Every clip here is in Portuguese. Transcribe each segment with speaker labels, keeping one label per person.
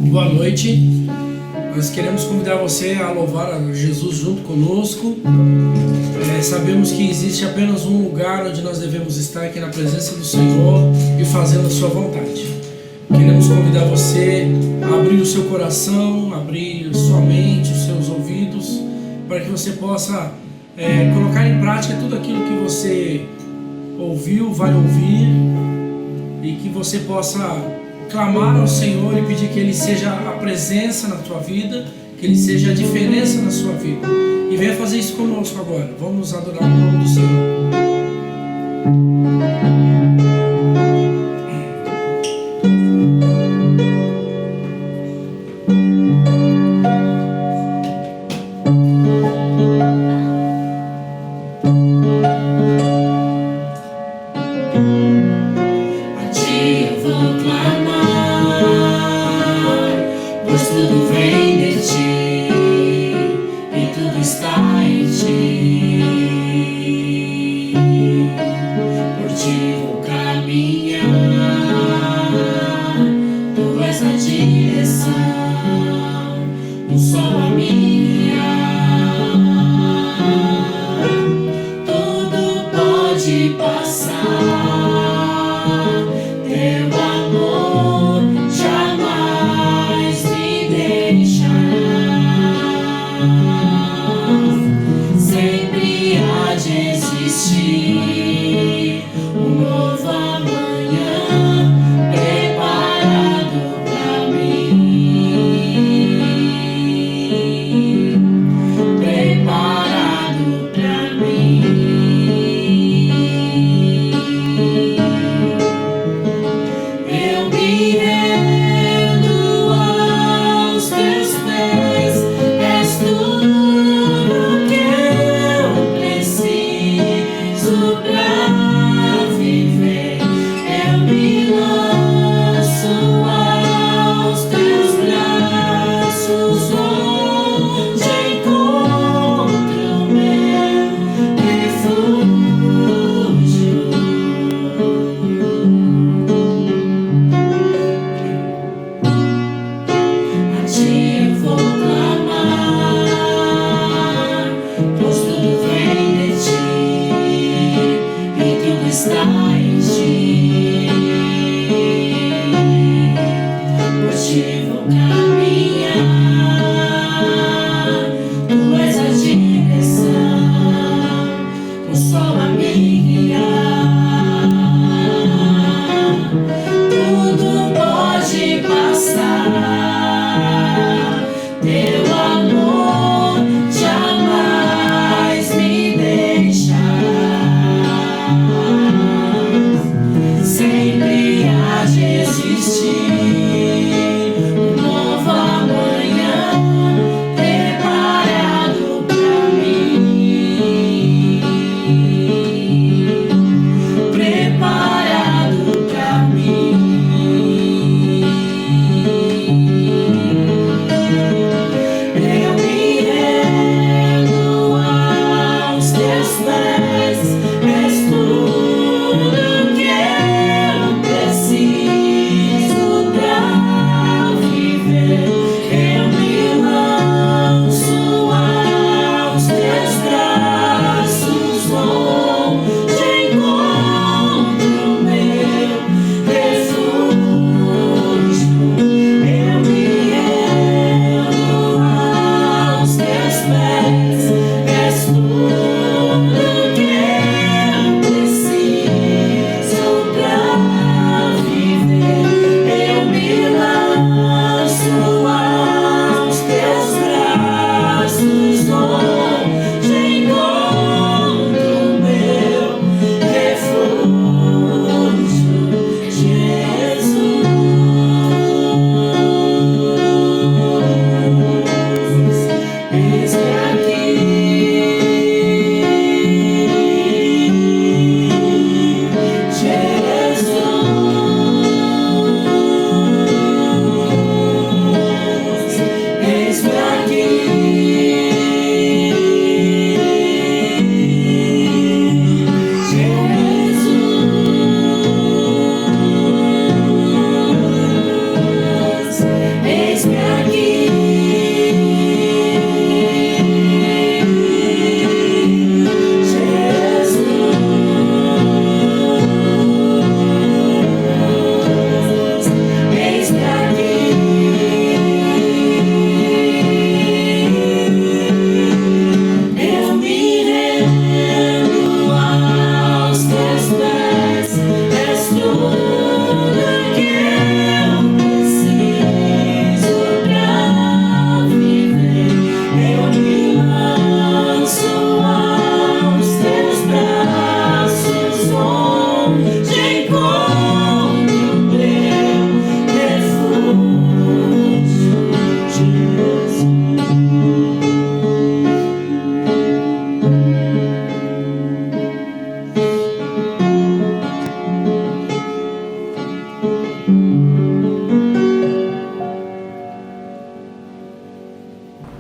Speaker 1: Boa noite. Nós queremos convidar você a louvar a Jesus junto conosco. Sabemos que existe apenas um lugar onde nós devemos estar, que é na presença do Senhor e fazendo a sua vontade. Queremos convidar você a abrir o seu coração, abrir sua mente, os seus ouvidos, para que você possa colocar em prática tudo aquilo que você ouviu, vai ouvir, e que você possa clamar ao Senhor e pedir que Ele seja a presença na tua vida, que Ele seja a diferença na sua vida. E venha fazer isso conosco agora. Vamos adorar o nome do Senhor.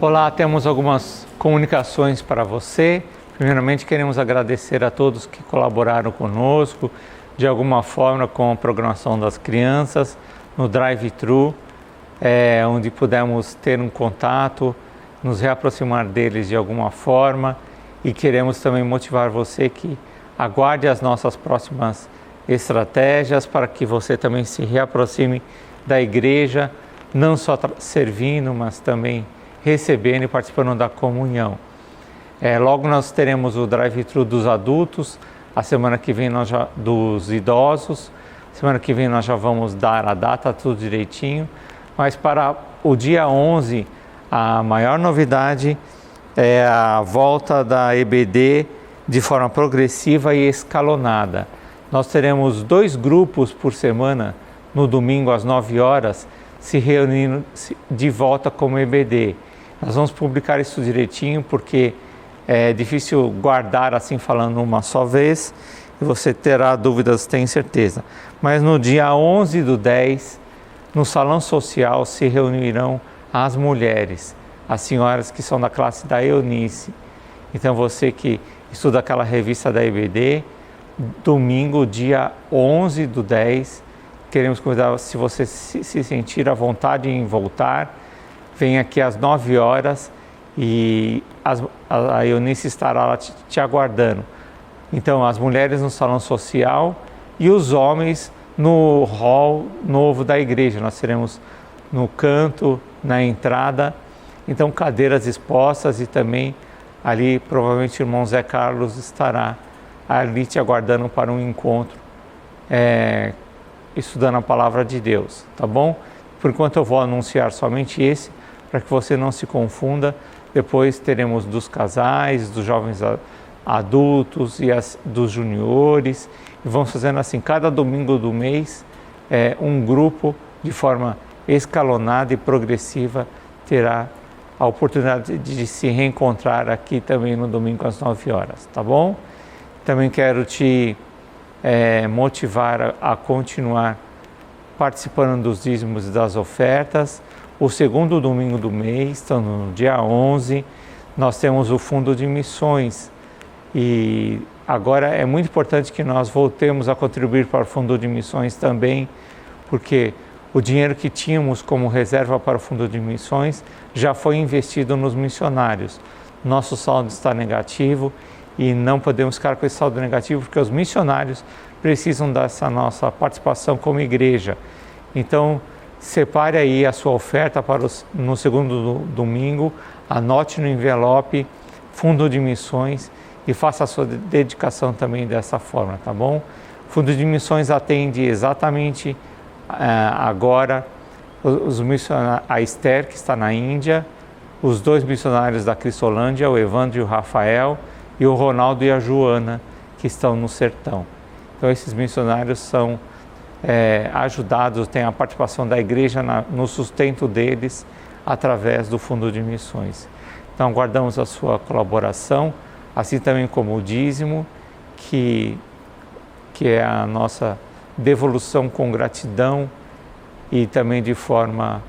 Speaker 2: Olá, temos algumas comunicações para você. Primeiramente, queremos agradecer a todos que colaboraram conosco de alguma forma com a programação das crianças no drive-thru, onde pudemos ter um contato, nos reaproximar deles de alguma forma, e queremos também motivar você que aguarde as nossas próximas estratégias para que você também se reaproxime da igreja, não só servindo, mas também recebendo e participando da comunhão. Logo nós teremos o drive-thru dos adultos, a semana que vem dos idosos, semana que vem nós já vamos dar a data, tudo direitinho, mas para o dia 11, a maior novidade é a volta da EBD de forma progressiva e escalonada. Nós teremos 2 grupos por semana, no domingo às 9 horas, se reunindo de volta como EBD. Nós vamos publicar isso direitinho porque é difícil guardar assim falando uma só vez e você terá dúvidas, tenho certeza. Mas no dia 11/10, no Salão Social se reunirão as mulheres, as senhoras que são da classe da Eunice. Então você que estuda aquela revista da EBD, domingo, dia 11/10, queremos convidar, se você se sentir à vontade em voltar, vem aqui às 9 horas e a Eunice estará lá te aguardando. Então, as mulheres no salão social e os homens no hall novo da igreja. Nós teremos no canto, na entrada, então cadeiras expostas e também ali provavelmente o irmão Zé Carlos estará ali te aguardando para um encontro, estudando a palavra de Deus, tá bom? Por enquanto eu vou anunciar somente esse, para que você não se confunda. Depois teremos dos casais, dos jovens adultos e dos juniores. E vamos fazendo assim, cada domingo do mês, um grupo de forma escalonada e progressiva terá a oportunidade de se reencontrar aqui também no domingo às 9 horas, tá bom? Também quero te motivar a continuar participando dos dízimos e das ofertas. O segundo domingo do mês, então no dia 11, nós temos o Fundo de Missões. E agora é muito importante que nós voltemos a contribuir para o Fundo de Missões também, porque o dinheiro que tínhamos como reserva para o Fundo de Missões já foi investido nos missionários. Nosso saldo está negativo e não podemos ficar com esse saldo negativo porque os missionários precisam dessa nossa participação como igreja. Então, separe aí a sua oferta no segundo domingo, anote no envelope Fundo de Missões e faça a sua dedicação também dessa forma, tá bom? Fundo de Missões atende exatamente agora os missionários, a Esther, que está na Índia, os 2 missionários da Cristolândia, o Evandro e o Rafael, e o Ronaldo e a Joana, que estão no sertão. Então esses missionários são ajudados, tem a participação da igreja no sustento deles através do Fundo de Missões. Então aguardamos a sua colaboração, assim também como o dízimo, que é a nossa devolução com gratidão e também de forma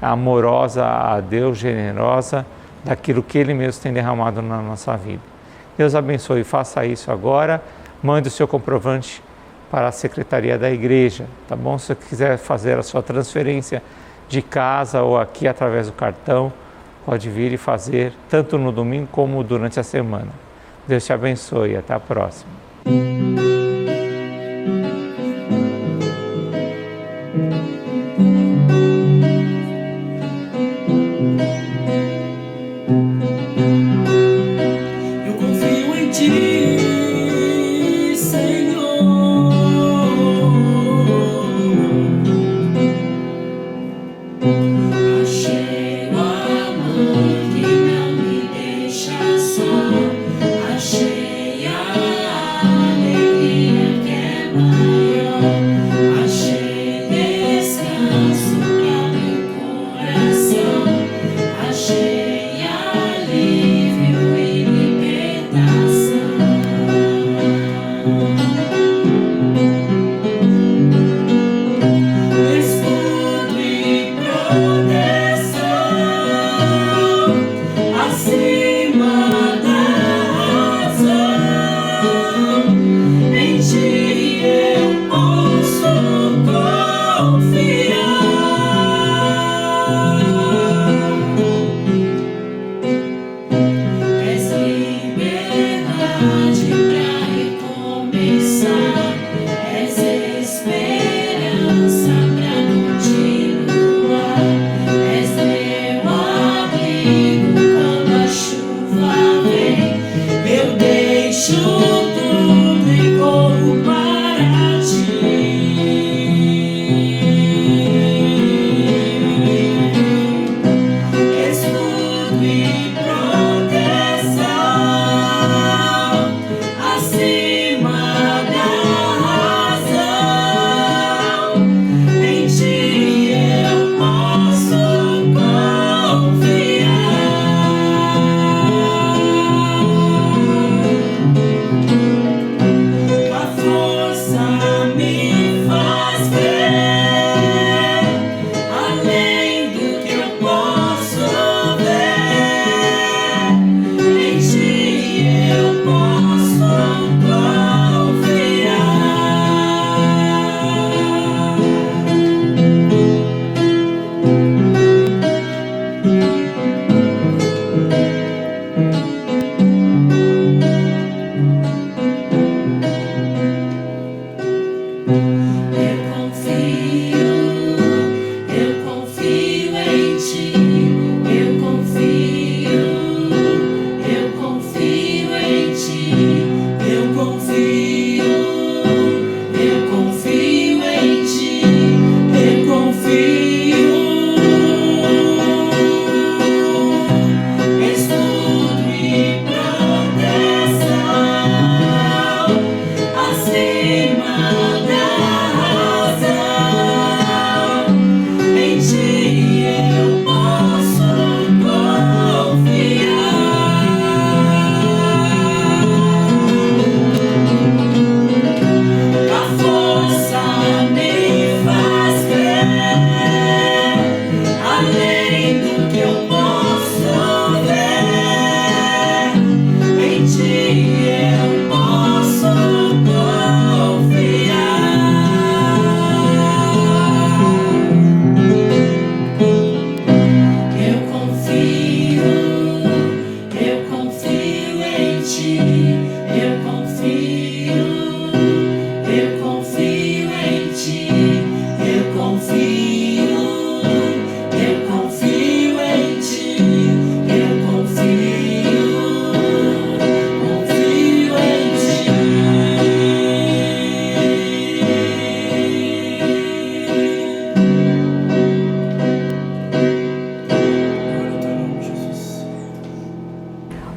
Speaker 2: amorosa a Deus, generosa, daquilo que Ele mesmo tem derramado na nossa vida. Deus abençoe, faça isso agora, mande o seu comprovante para a secretaria da igreja, tá bom? Se você quiser fazer a sua transferência de casa ou aqui através do cartão, pode vir e fazer tanto no domingo como durante a semana. Deus te abençoe, até a próxima.
Speaker 1: Eu confio em Ti, Senhor. Achei o amor que não me deixa só. Achei a alegria que é maior. Achei descanso para meu coração. Achei alívio e libertação. Escudo e proteção.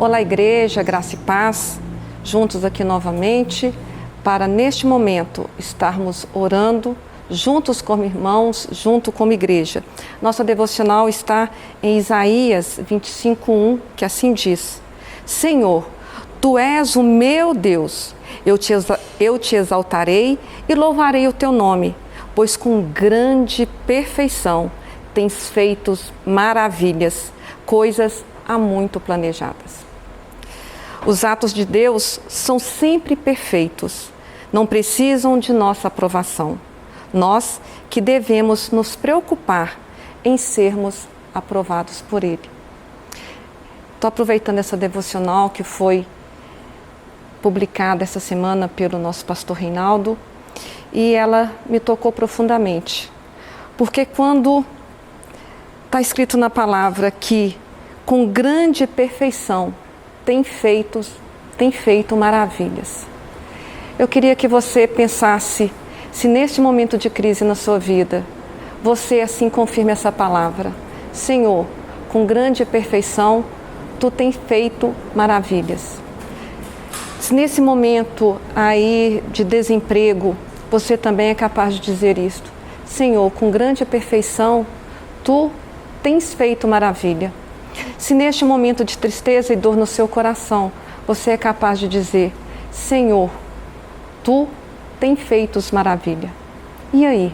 Speaker 3: Olá, igreja, graça e paz, juntos aqui novamente, para neste momento estarmos orando, juntos como irmãos, junto como igreja. Nossa devocional está em Isaías 25:1, que assim diz: Senhor, Tu és o meu Deus, eu te exaltarei e louvarei o Teu nome, pois com grande perfeição tens feito maravilhas, coisas há muito planejadas. Os atos de Deus são sempre perfeitos, não precisam de nossa aprovação. Nós que devemos nos preocupar em sermos aprovados por Ele. Estou aproveitando essa devocional que foi publicada essa semana pelo nosso pastor Reinaldo e ela me tocou profundamente. Porque quando está escrito na palavra que com grande perfeição tem feito maravilhas. Eu queria que você pensasse se neste momento de crise na sua vida, você assim confirme essa palavra. Senhor, com grande perfeição, Tu tem feito maravilhas. Se nesse momento aí de desemprego, você também é capaz de dizer isto. Senhor, com grande perfeição, Tu tens feito maravilha. Se neste momento de tristeza e dor no seu coração, você é capaz de dizer, Senhor, Tu tem feito maravilha. E aí?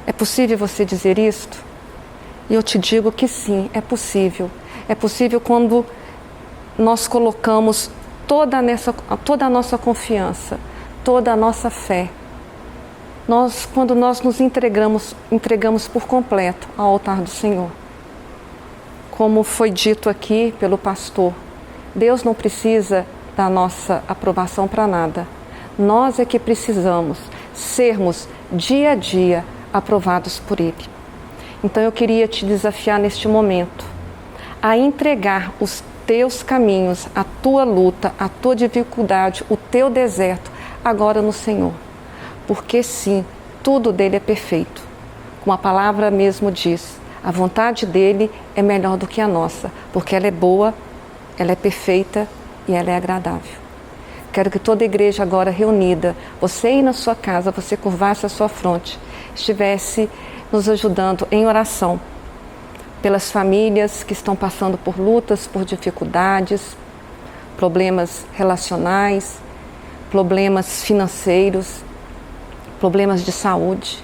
Speaker 3: É possível você dizer isto? E eu te digo que sim, é possível. É possível quando nós colocamos toda a nossa confiança, toda a nossa fé. Quando nós nos entregamos por completo ao altar do Senhor. Como foi dito aqui pelo pastor, Deus não precisa da nossa aprovação para nada. Nós é que precisamos sermos dia a dia aprovados por Ele. Então eu queria te desafiar neste momento a entregar os teus caminhos, a tua luta, a tua dificuldade, o teu deserto agora no Senhor. Porque sim, tudo dele é perfeito. Como a palavra mesmo diz, a vontade dele é melhor do que a nossa, porque ela é boa, ela é perfeita e ela é agradável. Quero que toda a igreja agora reunida, você aí na sua casa, você curvasse a sua fronte, estivesse nos ajudando em oração pelas famílias que estão passando por lutas, por dificuldades, problemas relacionais, problemas financeiros, problemas de saúde.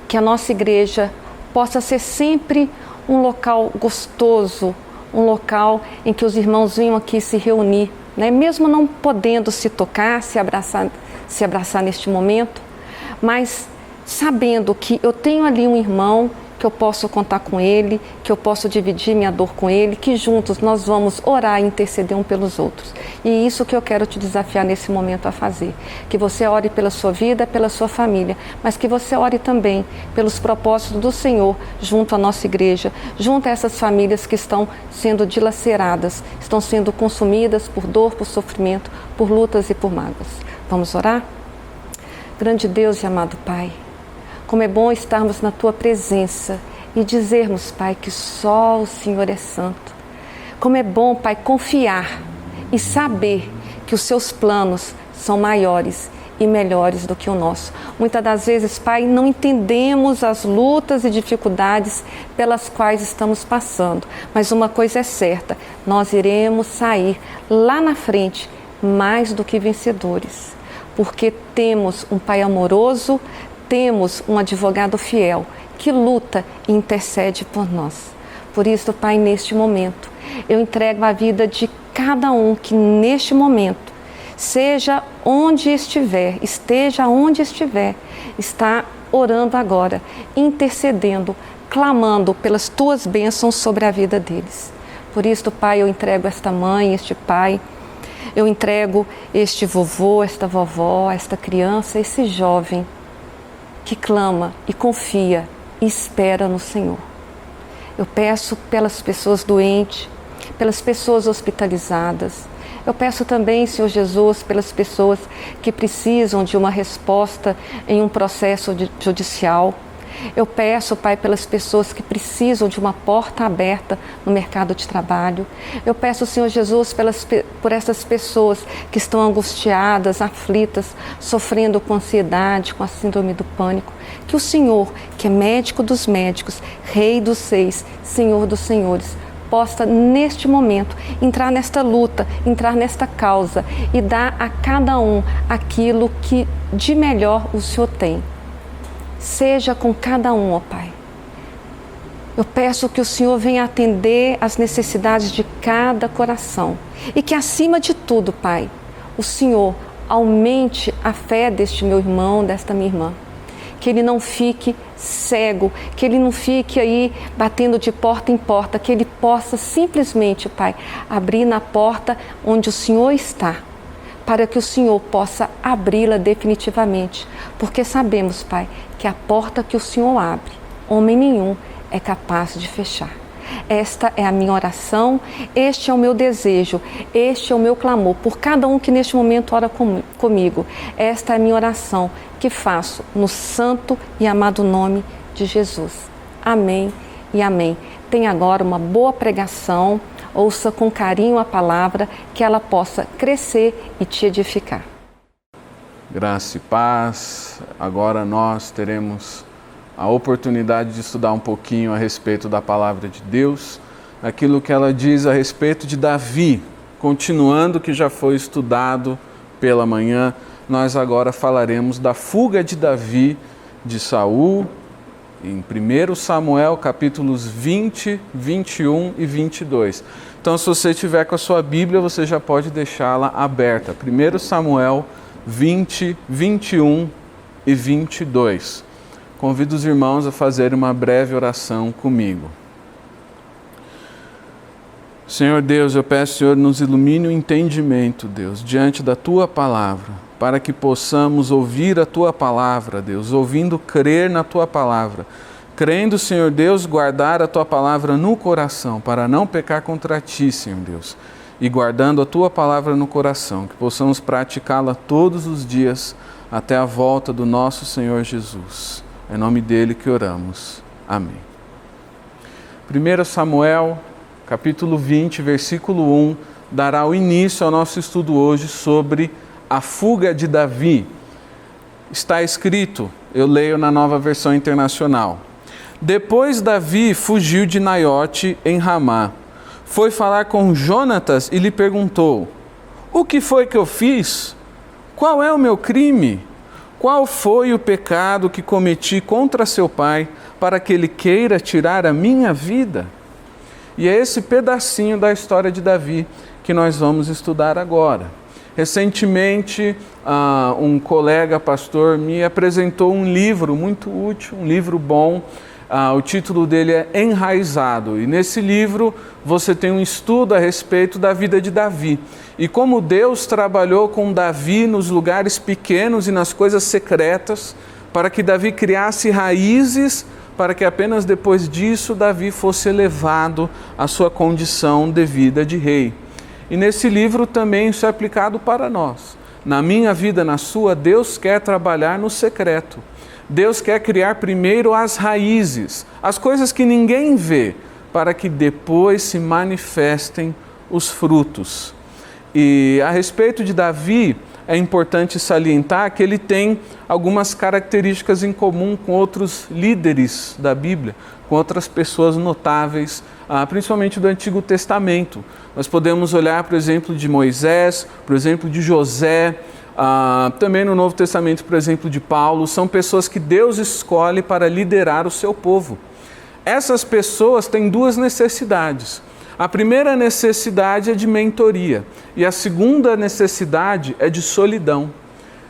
Speaker 3: Que a nossa igreja possa ser sempre um local gostoso, um local em que os irmãos venham aqui se reunir, né? Mesmo não podendo se tocar, se abraçar neste momento, mas sabendo que eu tenho ali um irmão, que eu posso contar com ele, que eu posso dividir minha dor com ele, que juntos nós vamos orar e interceder um pelos outros. E isso que eu quero te desafiar nesse momento a fazer. Que você ore pela sua vida, pela sua família, mas que você ore também pelos propósitos do Senhor junto à nossa igreja, junto a essas famílias que estão sendo dilaceradas, estão sendo consumidas por dor, por sofrimento, por lutas e por mágoas. Vamos orar? Grande Deus e amado Pai, como é bom estarmos na Tua presença e dizermos, Pai, que só o Senhor é santo. Como é bom, Pai, confiar e saber que os Seus planos são maiores e melhores do que o nosso. Muitas das vezes, Pai, não entendemos as lutas e dificuldades pelas quais estamos passando. Mas uma coisa é certa, nós iremos sair lá na frente mais do que vencedores. Porque temos um Pai amoroso, temos um advogado fiel que luta e intercede por nós. Por isso, Pai, neste momento, eu entrego a vida de cada um que neste momento, esteja onde estiver, está orando agora, intercedendo, clamando pelas Tuas bênçãos sobre a vida deles. Por isso, Pai, eu entrego esta mãe, este pai, eu entrego este vovô, esta vovó, esta criança, esse jovem, que clama e confia e espera no Senhor. Eu peço pelas pessoas doentes, pelas pessoas hospitalizadas. Eu peço também, Senhor Jesus, pelas pessoas que precisam de uma resposta em um processo judicial. Eu peço, Pai, pelas pessoas que precisam de uma porta aberta no mercado de trabalho. Eu peço, Senhor Jesus, por essas pessoas que estão angustiadas, aflitas, sofrendo com ansiedade, com a síndrome do pânico. Que o Senhor, que é médico dos médicos, Rei dos reis, Senhor dos senhores, possa neste momento entrar nesta luta, entrar nesta causa e dar a cada um aquilo que de melhor o Senhor tem. Seja com cada um, ó Pai. Eu peço que o Senhor venha atender as necessidades de cada coração e que, acima de tudo, Pai, o Senhor aumente a fé deste meu irmão, desta minha irmã. Que ele não fique cego, que ele não fique aí batendo de porta em porta, que ele possa simplesmente, Pai, abrir na porta onde o Senhor está, para que o Senhor possa abri-la definitivamente, porque sabemos, Pai, que a porta que o Senhor abre, homem nenhum é capaz de fechar. Esta é a minha oração, este é o meu desejo, este é o meu clamor por cada um que neste momento ora comigo. Esta é a minha oração que faço no santo e amado nome de Jesus. Amém e amém. Tenha agora uma boa pregação, ouça com carinho a palavra, que ela possa crescer e te edificar.
Speaker 4: Graça e paz. Agora nós teremos a oportunidade de estudar um pouquinho a respeito da palavra de Deus, aquilo que ela diz a respeito de Davi, continuando o que já foi estudado pela manhã. Nós agora falaremos da fuga de Davi de Saul, em 1 Samuel, capítulos 20, 21 e 22. Então, se você tiver com a sua Bíblia, você já pode deixá-la aberta. 1 Samuel 20, 21 e 22. Convido os irmãos a fazerem uma breve oração comigo. Senhor Deus, eu peço, Senhor, nos ilumine o entendimento, Deus, diante da Tua palavra, para que possamos ouvir a Tua palavra, Deus, ouvindo crer na Tua palavra, crendo, Senhor Deus, guardar a Tua palavra no coração, para não pecar contra Ti, Senhor Deus, e guardando a Tua palavra no coração, que possamos praticá-la todos os dias até a volta do nosso Senhor Jesus. É em nome dele que oramos. Amém. 1 Samuel, capítulo 20, versículo 1, dará o início ao nosso estudo hoje sobre a fuga de Davi. Está escrito, eu leio na Nova Versão Internacional: Depois Davi fugiu de Naiote em Ramá. Foi falar com Jonatas e lhe perguntou: O que foi que eu fiz? Qual é o meu crime? Qual foi o pecado que cometi contra seu pai, para que ele queira tirar a minha vida? E é esse pedacinho da história de Davi que nós vamos estudar agora. Recentemente, um colega pastor me apresentou um livro muito útil, um livro bom. O título dele é Enraizado. E nesse livro você tem um estudo a respeito da vida de Davi. E como Deus trabalhou com Davi nos lugares pequenos e nas coisas secretas, para que Davi criasse raízes, para que apenas depois disso Davi fosse elevado à sua condição devida de rei. E nesse livro também isso é aplicado para nós. Na minha vida, na sua, Deus quer trabalhar no secreto. Deus quer criar primeiro as raízes, as coisas que ninguém vê, para que depois se manifestem os frutos. E a respeito de Davi, é importante salientar que ele tem algumas características em comum com outros líderes da Bíblia, com outras pessoas notáveis, principalmente do Antigo Testamento. Nós podemos olhar, por exemplo, de Moisés, por exemplo, de José, também no Novo Testamento, por exemplo, de Paulo. São pessoas que Deus escolhe para liderar o seu povo. Essas pessoas têm duas necessidades. A primeira necessidade é de mentoria e a segunda necessidade é de solidão.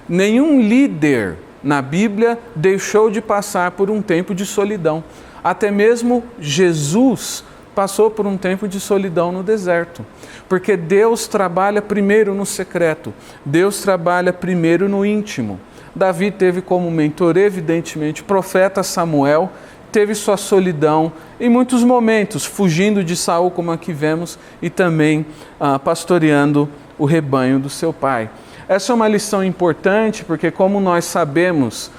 Speaker 4: Nenhum líder na Bíblia deixou de passar por um tempo de solidão. Até mesmo Jesus passou por um tempo de solidão no deserto, porque Deus trabalha primeiro no secreto, Deus trabalha primeiro no íntimo. Davi teve como mentor, evidentemente, o profeta Samuel, teve sua solidão em muitos momentos, fugindo de Saul, como aqui vemos, e também pastoreando o rebanho do seu pai. Essa é uma lição importante, porque como nós sabemos,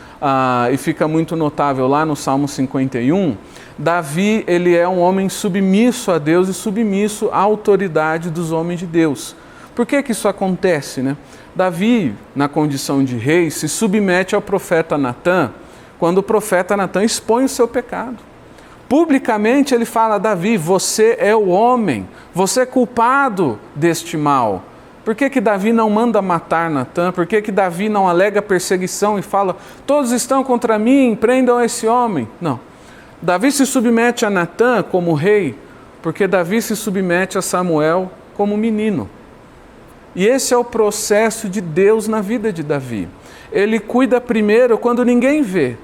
Speaker 4: e fica muito notável lá no Salmo 51, Davi, ele é um homem submisso a Deus e submisso à autoridade dos homens de Deus. Por que que isso acontece, né? Davi, na condição de rei, se submete ao profeta Natã, quando o profeta Natã expõe o seu pecado. Publicamente ele fala: Davi, você é o homem, você é culpado deste mal. Por que que Davi não manda matar Natã? Por que que Davi não alega perseguição e fala: todos estão contra mim, prendam esse homem? Não. Davi se submete a Natã como rei, porque Davi se submete a Samuel como menino. E esse é o processo de Deus na vida de Davi. Ele cuida primeiro quando ninguém vê,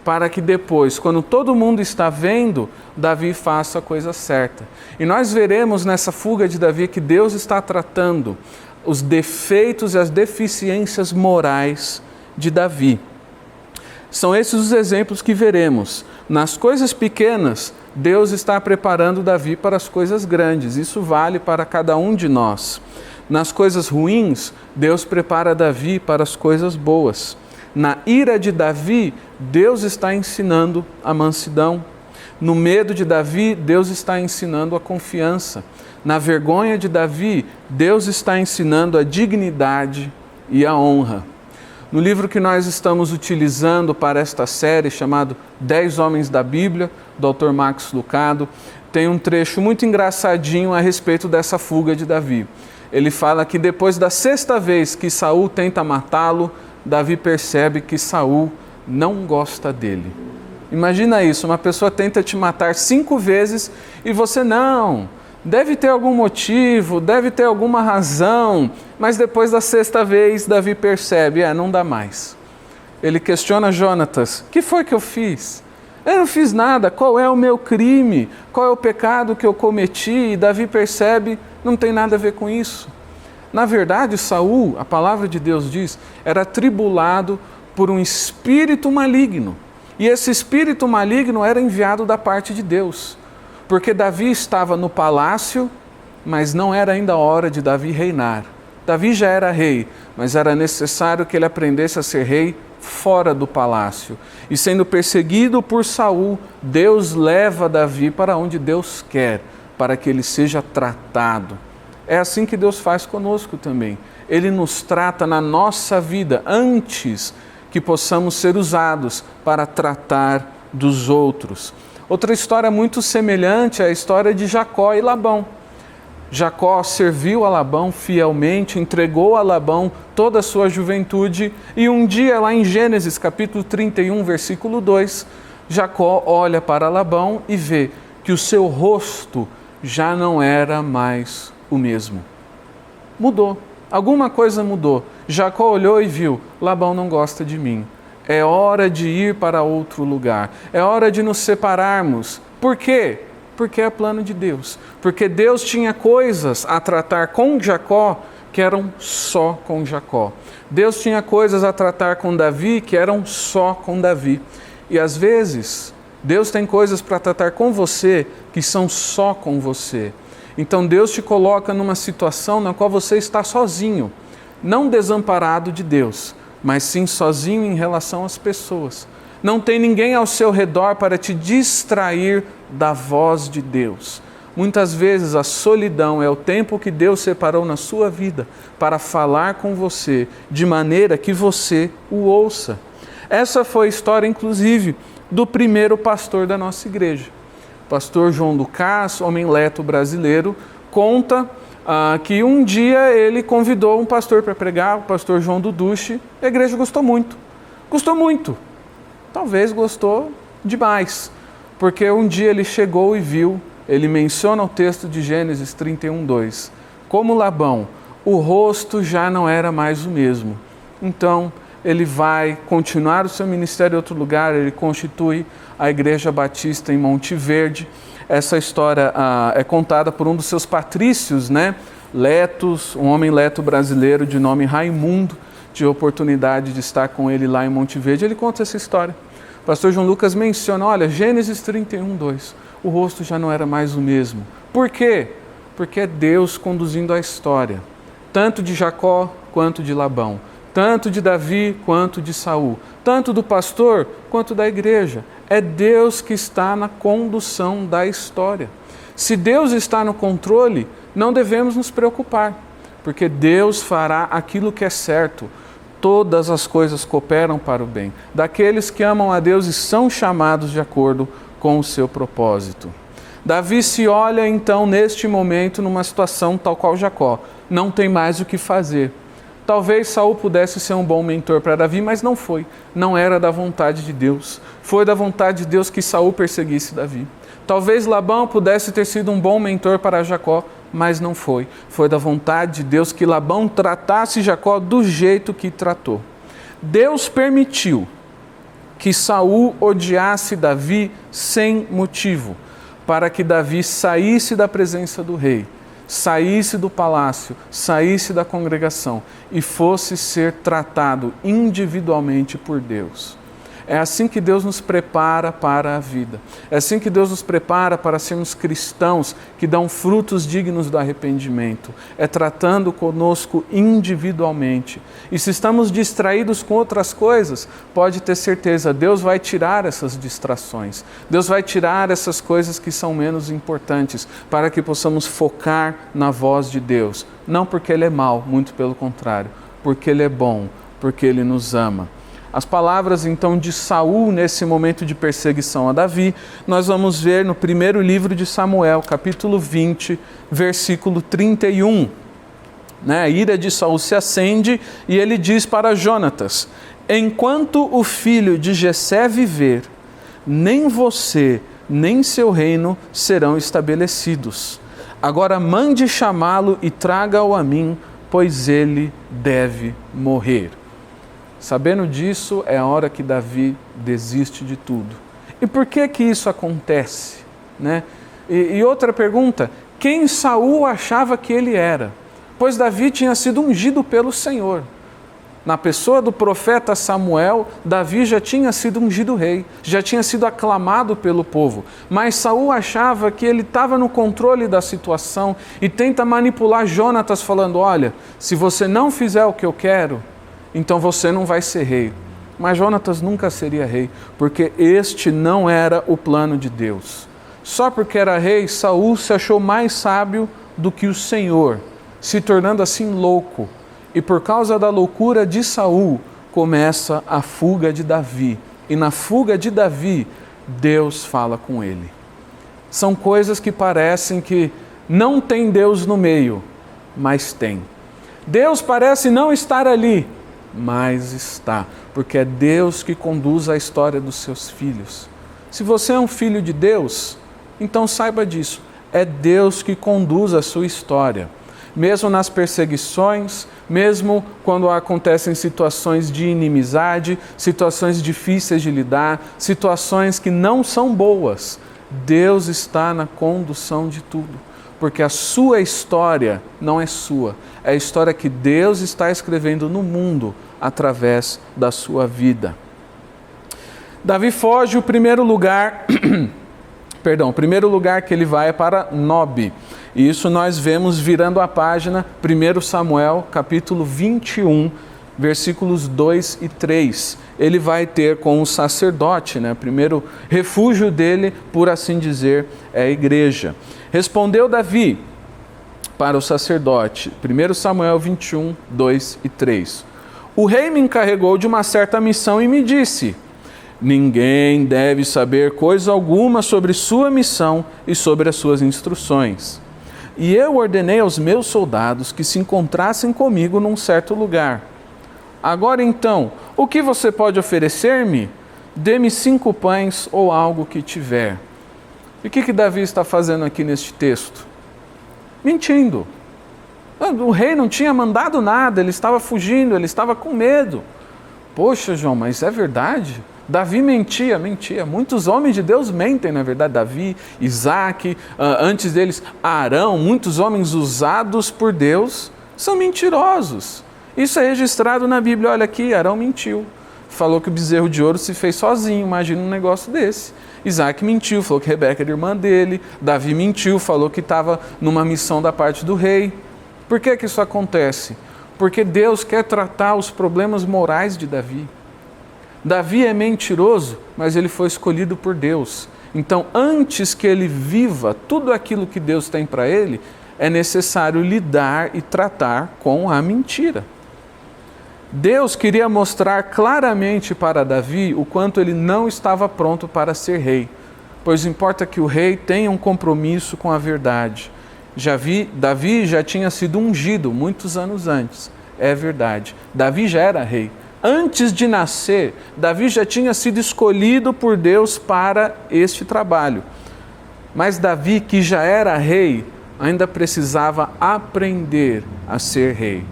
Speaker 4: para que depois, quando todo mundo está vendo, Davi faça a coisa certa. E nós veremos nessa fuga de Davi que Deus está tratando os defeitos e as deficiências morais de Davi. São esses os exemplos que veremos. Nas coisas pequenas, Deus está preparando Davi para as coisas grandes. Isso vale para cada um de nós. Nas coisas ruins, Deus prepara Davi para as coisas boas. Na ira de Davi, Deus está ensinando a mansidão. No medo de Davi, Deus está ensinando a confiança. Na vergonha de Davi, Deus está ensinando a dignidade e a honra. No livro que nós estamos utilizando para esta série, chamado 10 Homens da Bíblia, do autor Max Lucado, tem um trecho muito engraçadinho a respeito dessa fuga de Davi. Ele fala que depois da 6ª vez que Saul tenta matá-lo, Davi percebe que Saul não gosta dele. Imagina isso, uma pessoa tenta te matar 5 vezes e você não. Deve ter algum motivo, deve ter alguma razão, mas depois da 6ª vez Davi percebe, não dá mais. Ele questiona Jonatas: o que foi que eu fiz? Eu não fiz nada, qual é o meu crime? Qual é o pecado que eu cometi? E Davi percebe, não tem nada a ver com isso. Na verdade, Saul, a palavra de Deus diz, era atribulado por um espírito maligno. E esse espírito maligno era enviado da parte de Deus. Porque Davi estava no palácio, mas não era ainda a hora de Davi reinar. Davi já era rei, mas era necessário que ele aprendesse a ser rei fora do palácio. E sendo perseguido por Saul, Deus leva Davi para onde Deus quer, para que ele seja tratado. É assim que Deus faz conosco também. Ele nos trata na nossa vida antes que possamos ser usados para tratar dos outros. Outra história muito semelhante é a história de Jacó e Labão. Jacó serviu a Labão fielmente, entregou a Labão toda a sua juventude e um dia lá em Gênesis capítulo 31, versículo 2, Jacó olha para Labão e vê que o seu rosto já não era mais o mesmo. Mudou. Alguma coisa mudou. Jacó olhou e viu, Labão não gosta de mim. É hora de ir para outro lugar. É hora de nos separarmos. Por quê? Porque é plano de Deus. Porque Deus tinha coisas a tratar com Jacó que eram só com Jacó. Deus tinha coisas a tratar com Davi que eram só com Davi. E às vezes, Deus tem coisas para tratar com você que são só com você. Então Deus te coloca numa situação na qual você está sozinho, não desamparado de Deus, mas sim sozinho em relação às pessoas. Não tem ninguém ao seu redor para te distrair da voz de Deus. Muitas vezes a solidão é o tempo que Deus separou na sua vida para falar com você de maneira que você o ouça. Essa foi a história, inclusive, do primeiro pastor da nossa igreja. O pastor João Lucas, homem leto brasileiro, conta que um dia ele convidou um pastor para pregar, o pastor João Duduche. A igreja gostou muito. Gostou muito. Talvez gostou demais, porque um dia ele chegou e viu, ele menciona o texto de Gênesis 31:2, como Labão, o rosto já não era mais o mesmo. Então, ele vai continuar o seu ministério em outro lugar, ele constitui a Igreja Batista em Monte Verde. Essa história é contada por um dos seus patrícios, letos, um homem leto brasileiro de nome Raimundo. Tive a oportunidade de estar com ele lá em Monte Verde, ele conta essa história. O pastor João Lucas menciona, olha, Gênesis 31:2, o rosto já não era mais o mesmo. Por quê? Porque é Deus conduzindo a história, tanto de Jacó quanto de Labão, tanto de Davi quanto de Saul, tanto do pastor quanto da igreja. É Deus que está na condução da história. Se Deus está no controle, não devemos nos preocupar, porque Deus fará aquilo que é certo. Todas as coisas cooperam para o bem daqueles que amam a Deus e são chamados de acordo com o seu propósito. Davi se olha então neste momento numa situação tal qual Jacó, não tem mais o que fazer. Talvez Saul pudesse ser um bom mentor para Davi, mas não foi. Não era da vontade de Deus. Foi da vontade de Deus que Saul perseguisse Davi. Talvez Labão pudesse ter sido um bom mentor para Jacó, mas não foi. Foi da vontade de Deus que Labão tratasse Jacó do jeito que tratou. Deus permitiu que Saul odiasse Davi sem motivo, para que Davi saísse da presença do rei, saísse do palácio, saísse da congregação e fosse ser tratado individualmente por Deus. É assim que Deus nos prepara para a vida. É assim que Deus nos prepara para sermos cristãos que dão frutos dignos do arrependimento. É tratando conosco individualmente. E se estamos distraídos com outras coisas, pode ter certeza, Deus vai tirar essas distrações. Deus vai tirar essas coisas que são menos importantes, para que possamos focar na voz de Deus. Não porque Ele é mau, muito pelo contrário, porque Ele é bom, porque Ele nos ama. As palavras então de Saul nesse momento de perseguição a Davi, nós vamos ver no primeiro livro de Samuel, capítulo 20, versículo 31. A ira de Saul se acende e ele diz para Jonatas: enquanto o filho de Jessé viver, nem você, nem seu reino serão estabelecidos. Agora mande chamá-lo e traga-o a mim, pois ele deve morrer. Sabendo disso, é a hora que Davi desiste de tudo. E por que que isso acontece? E outra pergunta, quem Saul achava que ele era? Pois Davi tinha sido ungido pelo Senhor. Na pessoa do profeta Samuel, Davi já tinha sido ungido rei, já tinha sido aclamado pelo povo. Mas Saul achava que ele estava no controle da situação e tenta manipular Jonatas falando, olha, se você não fizer o que eu quero, então você não vai ser rei. Mas Jonatas nunca seria rei, porque este não era o plano de Deus. Só porque era rei, Saul se achou mais sábio do que o Senhor, se tornando assim louco. E por causa da loucura de Saul, começa a fuga de Davi. E na fuga de Davi, Deus fala com ele. São coisas que parecem que não tem Deus no meio, mas tem. Deus parece não estar ali, mas está, porque é Deus que conduz a história dos seus filhos. Se você é um filho de Deus, então saiba disso, é Deus que conduz a sua história. mesmo nas perseguições, mesmo quando acontecem situações de inimizade, situações difíceis de lidar, situações que não são boas, Deus está na condução de tudo, porque a sua história não é sua, é a história que Deus está escrevendo no mundo através da sua vida. Davi foge, o primeiro lugar que ele vai é para Nob. E isso nós vemos virando a página 1 Samuel, capítulo 21, versículos 2 e 3. Ele vai ter com o sacerdote, né? O primeiro refúgio dele, por assim dizer, é a igreja. Respondeu Davi para o sacerdote, 1 Samuel 21, 2 e 3. O rei me encarregou de uma certa missão e me disse: ninguém deve saber coisa alguma sobre sua missão e sobre as suas instruções. E eu ordenei aos meus soldados que se encontrassem comigo num certo lugar. Agora então, o que você pode oferecer-me? Dê-me 5 pães ou algo que tiver. E o que Davi está fazendo aqui neste texto? Mentindo. O rei não tinha mandado nada, ele estava fugindo, ele estava com medo. Poxa, João, mas é verdade? Davi mentia. Muitos homens de Deus mentem, na verdade. Davi, Isaac, antes deles Arão, muitos homens usados por Deus são mentirosos. Isso é registrado na Bíblia. Olha aqui, Arão mentiu. Falou que o bezerro de ouro se fez sozinho, imagina um negócio desse. Isaac mentiu, falou que Rebeca era irmã dele. Davi mentiu, falou que estava numa missão da parte do rei. Por que isso acontece? Porque Deus quer tratar os problemas morais de Davi. Davi é mentiroso, mas ele foi escolhido por Deus. Então, antes que ele viva tudo aquilo que Deus tem para ele, é necessário lidar e tratar com a mentira. Deus queria mostrar claramente para Davi o quanto ele não estava pronto para ser rei, pois importa que o rei tenha um compromisso com a verdade. Davi já tinha sido ungido muitos anos antes, é verdade. Davi já era rei. Antes de nascer, Davi já tinha sido escolhido por Deus para este trabalho. Mas Davi, que já era rei, ainda precisava aprender a ser rei.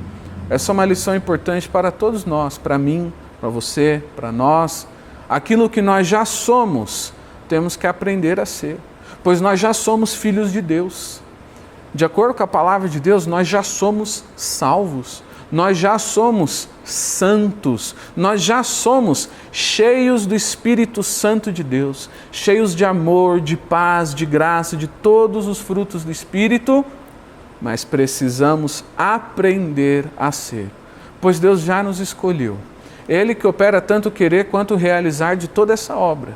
Speaker 4: Essa é uma lição importante para todos nós, para mim, para você, para nós. Aquilo que nós já somos, temos que aprender a ser, pois nós já somos filhos de Deus. De acordo com a palavra de Deus, nós já somos salvos. Nós já somos santos, nós já somos cheios do Espírito Santo de Deus, cheios de amor, de paz, de graça, de todos os frutos do Espírito, mas precisamos aprender a ser, pois Deus já nos escolheu. Ele que opera tanto querer quanto realizar de toda essa obra.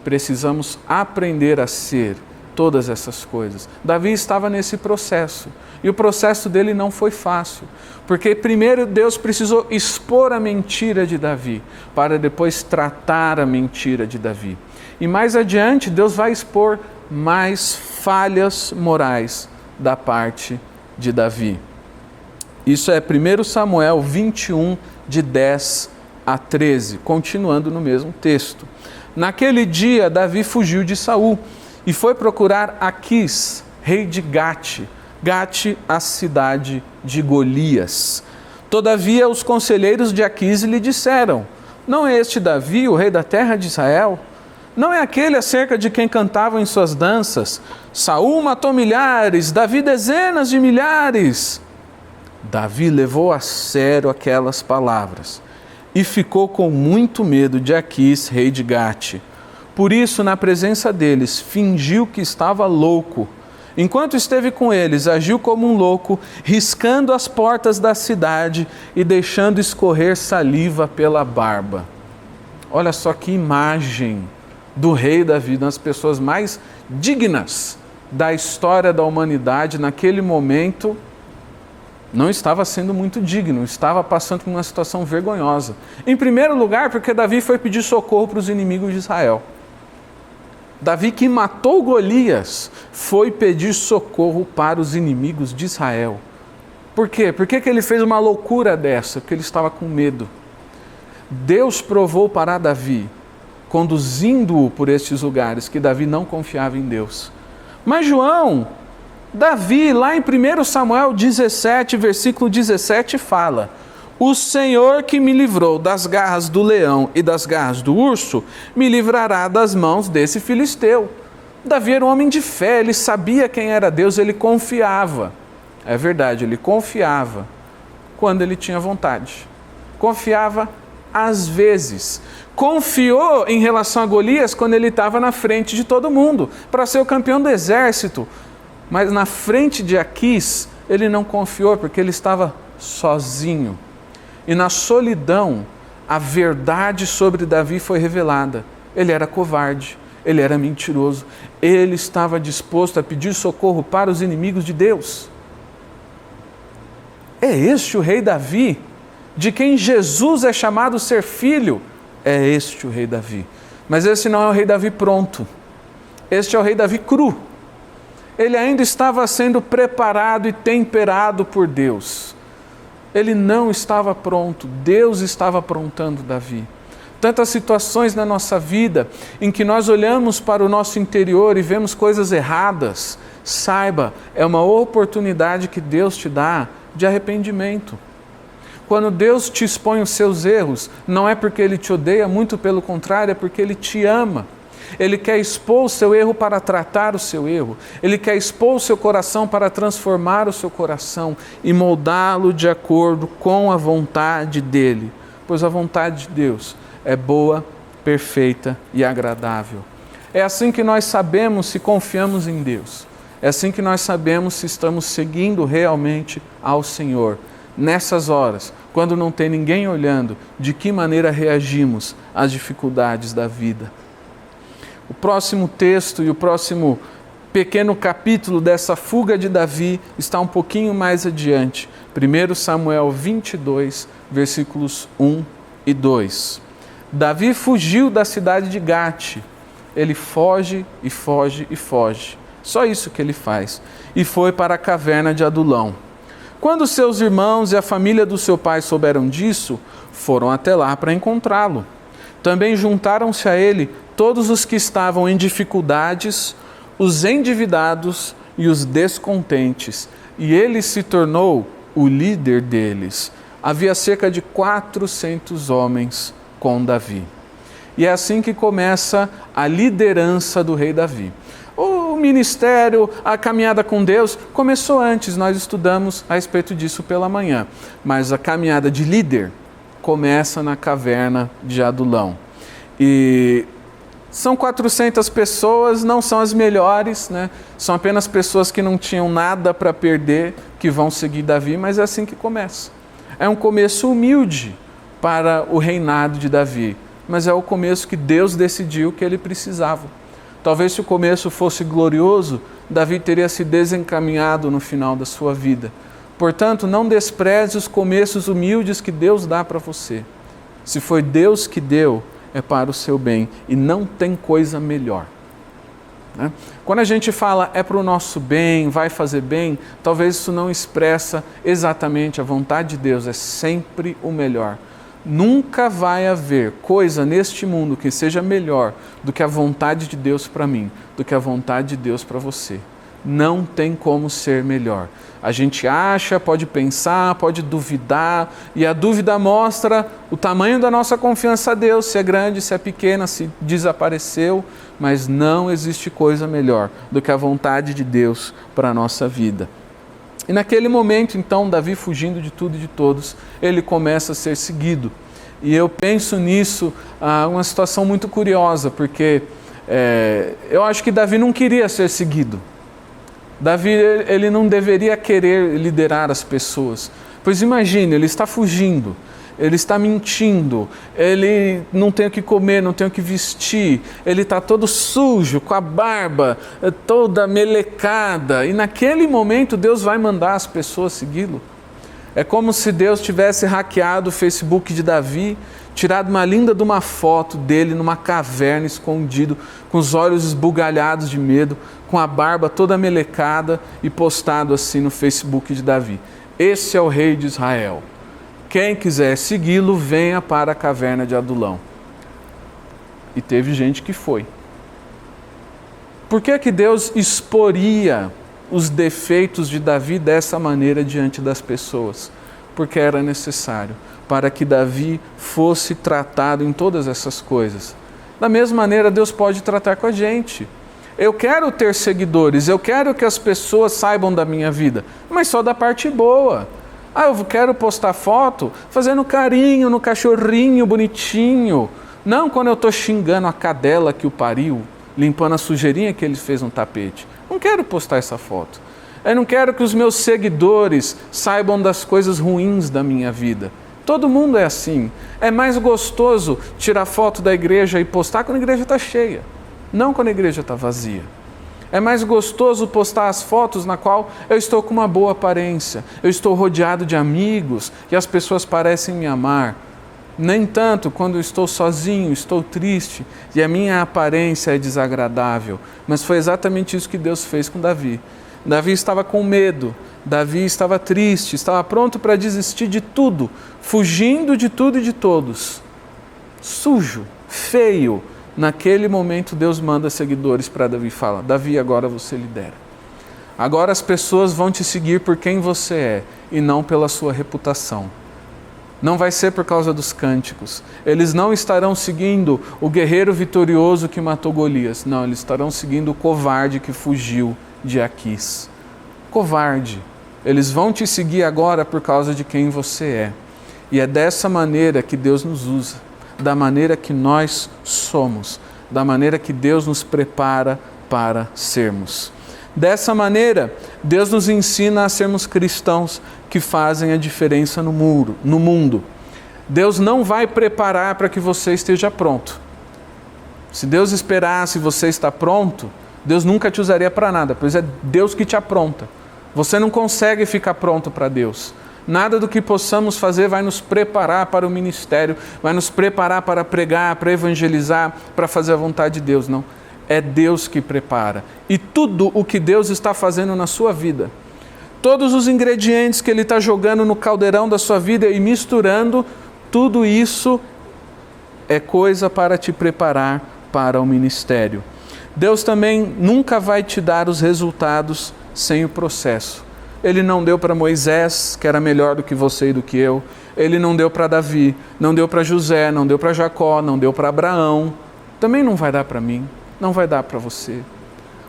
Speaker 4: Precisamos aprender a ser todas essas coisas. Davi estava nesse processo. E o processo dele não foi fácil, porque primeiro Deus precisou expor a mentira de Davi, para depois tratar a mentira de Davi. E mais adiante, Deus vai expor mais falhas morais da parte de Davi. Isso é 1 Samuel 21, de 10 a 13, continuando no mesmo texto. Naquele dia, Davi fugiu de Saul e foi procurar Aquis, rei de Gate, a cidade de Golias. Todavia, os conselheiros de Aquis lhe disseram: não é este Davi, o rei da terra de Israel? Não é aquele acerca de quem cantavam em suas danças: Saul matou milhares, Davi dezenas de milhares? Davi levou a sério aquelas palavras e ficou com muito medo de Aquis, rei de Gate. Por isso, na presença deles, fingiu que estava louco. Enquanto esteve com eles, agiu como um louco, riscando as portas da cidade e deixando escorrer saliva pela barba. Olha só que imagem do rei Davi, das pessoas mais dignas da história da humanidade. Naquele momento, não estava sendo muito digno, estava passando por uma situação vergonhosa. Em primeiro lugar, porque Davi foi pedir socorro para os inimigos de Israel. Davi, que matou Golias, foi pedir socorro para os inimigos de Israel. Por quê? Por que ele fez uma loucura dessa? Porque ele estava com medo. Deus provou para Davi, conduzindo-o por estes lugares, que Davi não confiava em Deus. Mas João, Davi, lá em 1 Samuel 17, versículo 17, fala: o Senhor que me livrou das garras do leão e das garras do urso, me livrará das mãos desse filisteu. Davi era um homem de fé, ele sabia quem era Deus, ele confiava. É verdade, ele confiava quando ele tinha vontade. Confiava às vezes. Confiou em relação a Golias quando ele estava na frente de todo mundo, para ser o campeão do exército. Mas na frente de Aquis, ele não confiou, porque ele estava sozinho. E na solidão, a verdade sobre Davi foi revelada. Ele era covarde, ele era mentiroso, ele estava disposto a pedir socorro para os inimigos de Deus. É este o rei Davi, de quem Jesus é chamado ser filho. É este o rei Davi. Mas esse não é o rei Davi pronto. Este é o rei Davi cru. Ele ainda estava sendo preparado e temperado por Deus. Ele não estava pronto, Deus estava aprontando Davi. Tantas situações na nossa vida em que nós olhamos para o nosso interior e vemos coisas erradas, saiba, é uma oportunidade que Deus te dá de arrependimento. Quando Deus te expõe os seus erros, não é porque Ele te odeia, muito pelo contrário, é porque Ele te ama. Ele quer expor o seu erro para tratar o seu erro. Ele quer expor o seu coração para transformar o seu coração e moldá-lo de acordo com a vontade dEle. Pois a vontade de Deus é boa, perfeita e agradável. É assim que nós sabemos se confiamos em Deus. É assim que nós sabemos se estamos seguindo realmente ao Senhor. Nessas horas, quando não tem ninguém olhando, de que maneira reagimos às dificuldades da vida. O próximo texto e o próximo pequeno capítulo dessa fuga de Davi está um pouquinho mais adiante. 1 Samuel 22, versículos 1 e 2. Davi fugiu da cidade de Gate. Ele foge e foge e foge. Só isso que ele faz. E foi para a caverna de Adulão. Quando seus irmãos e a família do seu pai souberam disso, foram até lá para encontrá-lo. Também juntaram-se a ele todos os que estavam em dificuldades, os endividados e os descontentes, e ele se tornou o líder deles. Havia cerca de 400 homens com Davi. E é assim que começa a liderança do rei Davi. O ministério, a caminhada com Deus começou antes, nós estudamos a respeito disso pela manhã, mas a caminhada de líder começa na caverna de Adulão. E são 400 pessoas, não são as melhores, né? São apenas pessoas que não tinham nada para perder, que vão seguir Davi, mas é assim que começa. É um começo humilde para o reinado de Davi, mas é o começo que Deus decidiu que ele precisava. Talvez se o começo fosse glorioso, Davi teria se desencaminhado no final da sua vida. Portanto, não despreze os começos humildes que Deus dá para você. Se foi Deus que deu, é para o seu bem e não tem coisa melhor. Né? Quando a gente fala é para o nosso bem, vai fazer bem, talvez isso não expressa exatamente a vontade de Deus, é sempre o melhor. Nunca vai haver coisa neste mundo que seja melhor do que a vontade de Deus para mim, do que a vontade de Deus para você. Não tem como ser melhor. A gente acha, pode pensar, pode duvidar, e a dúvida mostra o tamanho da nossa confiança a Deus, se é grande, se é pequena, se desapareceu, mas não existe coisa melhor do que a vontade de Deus para a nossa vida. E naquele momento, então, Davi fugindo de tudo e de todos, ele começa a ser seguido. E eu penso nisso, uma situação muito curiosa, porque eu acho que Davi não queria ser seguido. Davi, ele não deveria querer liderar as pessoas. Pois imagine, ele está fugindo, ele está mentindo, ele não tem o que comer, não tem o que vestir, ele está todo sujo, com a barba toda melecada, e naquele momento Deus vai mandar as pessoas segui-lo. É como se Deus tivesse hackeado o Facebook de Davi, tirado uma linda de uma foto dele numa caverna escondido, com os olhos esbugalhados de medo, com a barba toda melecada e postado assim no Facebook de Davi. Esse é o rei de Israel. Quem quiser segui-lo, venha para a caverna de Adulão. E teve gente que foi. Por que que Deus exporia os defeitos de Davi dessa maneira diante das pessoas, porque era necessário para que Davi fosse tratado em todas essas coisas. Da mesma maneira, Deus pode tratar com a gente. Eu quero ter seguidores, eu quero que as pessoas saibam da minha vida, mas só da parte boa. Eu quero postar foto fazendo carinho no cachorrinho bonitinho. Não quando eu estou xingando a cadela que o pariu, limpando a sujeirinha que ele fez no tapete. Não quero postar essa foto. Eu não quero que os meus seguidores saibam das coisas ruins da minha vida. Todo mundo é assim. É mais gostoso tirar foto da igreja e postar quando a igreja está cheia, não quando a igreja está vazia. É mais gostoso postar as fotos na qual eu estou com uma boa aparência, eu estou rodeado de amigos e as pessoas parecem me amar. Nem tanto quando eu estou sozinho, estou triste e a minha aparência é desagradável. Mas foi exatamente isso que Deus fez com Davi. Davi estava com medo, Davi estava triste, estava pronto para desistir de tudo, fugindo de tudo e de todos. Sujo, feio. Naquele momento Deus manda seguidores para Davi e fala: Davi, agora você lidera. Agora as pessoas vão te seguir por quem você é e não pela sua reputação. Não vai ser por causa dos cânticos. Eles não estarão seguindo o guerreiro vitorioso que matou Golias. Não, eles estarão seguindo o covarde que fugiu de Aquis. Covarde. Eles vão te seguir agora por causa de quem você é. E é dessa maneira que Deus nos usa, da maneira que nós somos, da maneira que Deus nos prepara para sermos. Dessa maneira, Deus nos ensina a sermos cristãos que fazem a diferença no mundo. Deus não vai preparar para que você esteja pronto. Se Deus esperasse você estar pronto, Deus nunca te usaria para nada, pois é Deus que te apronta. Você não consegue ficar pronto para Deus. Nada do que possamos fazer vai nos preparar para o ministério, vai nos preparar para pregar, para evangelizar, para fazer a vontade de Deus, não. É Deus que prepara. E tudo o que Deus está fazendo na sua vida, todos os ingredientes que Ele está jogando no caldeirão da sua vida e misturando, tudo isso é coisa para te preparar para o ministério. Deus também nunca vai te dar os resultados sem o processo. Ele não deu para Moisés, que era melhor do que você e do que eu. Ele não deu para Davi, não deu para José, não deu para Jacó, não deu para Abraão. Também não vai dar para mim, não vai dar para você.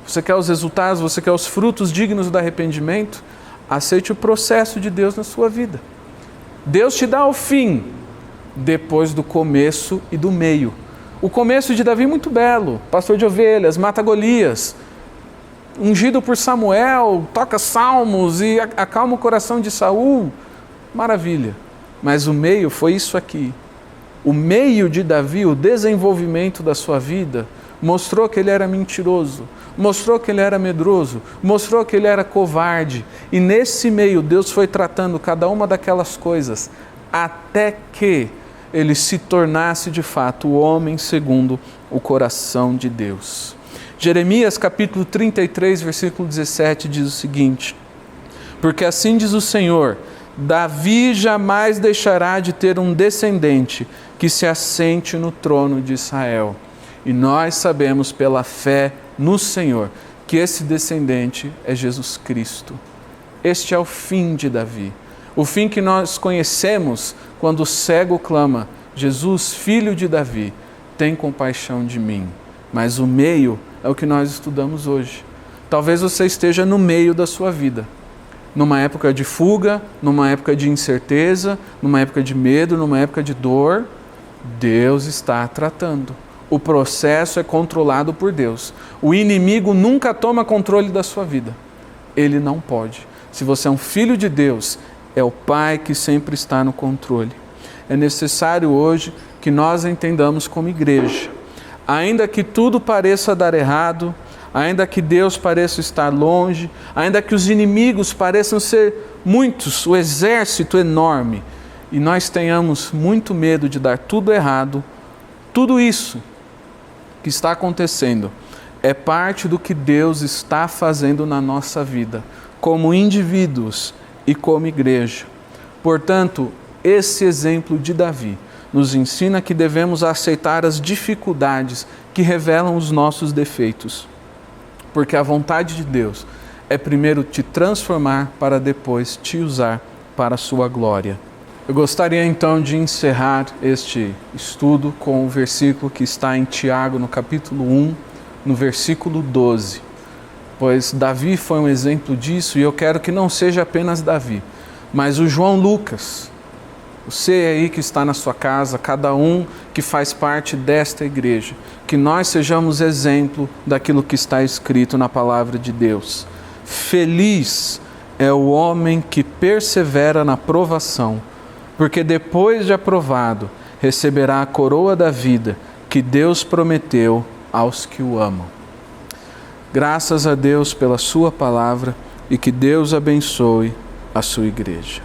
Speaker 4: Você quer os resultados, você quer os frutos dignos do arrependimento? Aceite o processo de Deus na sua vida. Deus te dá o fim, depois do começo e do meio. O começo de Davi muito belo, pastor de ovelhas, mata Golias, ungido por Samuel, toca salmos e acalma o coração de Saul. Maravilha. Mas o meio foi isso aqui. O meio de Davi, o desenvolvimento da sua vida, mostrou que ele era mentiroso, mostrou que ele era medroso, mostrou que ele era covarde. E nesse meio Deus foi tratando cada uma daquelas coisas até que ele se tornasse de fato o homem segundo o coração de Deus. Jeremias capítulo 33, versículo 17 diz o seguinte: porque assim diz o Senhor, Davi jamais deixará de ter um descendente que se assente no trono de Israel. E nós sabemos pela fé no Senhor que esse descendente é Jesus Cristo. Este é o fim de Davi. O fim que nós conhecemos quando o cego clama: Jesus, filho de Davi, tem compaixão de mim. Mas o meio é o que nós estudamos hoje. Talvez você esteja no meio da sua vida, numa época de fuga, numa época de incerteza, numa época de medo, numa época de dor. Deus está tratando. O processo é controlado por Deus. O inimigo nunca toma controle da sua vida. Ele não pode. Se você é um filho de Deus, é o Pai que sempre está no controle. É necessário hoje que nós entendamos como igreja, ainda que tudo pareça dar errado, ainda que Deus pareça estar longe, ainda que os inimigos pareçam ser muitos, o exército enorme, e nós tenhamos muito medo de dar tudo errado, tudo isso que está acontecendo é parte do que Deus está fazendo na nossa vida, como indivíduos e como igreja. Portanto, esse exemplo de Davi nos ensina que devemos aceitar as dificuldades que revelam os nossos defeitos, porque a vontade de Deus é primeiro te transformar para depois te usar para a sua glória. Eu gostaria então de encerrar este estudo com o versículo que está em Tiago, no capítulo 1, no versículo 12. Pois Davi foi um exemplo disso e eu quero que não seja apenas Davi, mas o João Lucas, você aí que está na sua casa, cada um que faz parte desta igreja, que nós sejamos exemplo daquilo que está escrito na palavra de Deus. Feliz é o homem que persevera na provação, porque depois de aprovado, receberá a coroa da vida que Deus prometeu aos que o amam. Graças a Deus pela sua palavra e que Deus abençoe a sua igreja.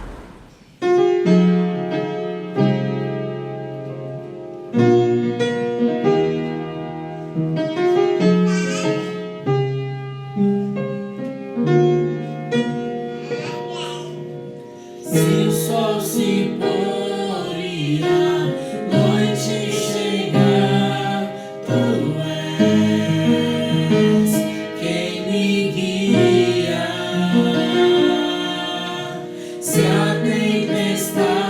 Speaker 1: Se o sol se pôr e a noite chegar, tu és quem me guia. Se a tempestade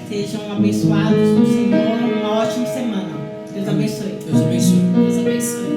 Speaker 5: Sejam abençoados no Senhor. Uma ótima semana. Deus abençoe.
Speaker 1: Deus abençoe.
Speaker 5: Deus abençoe.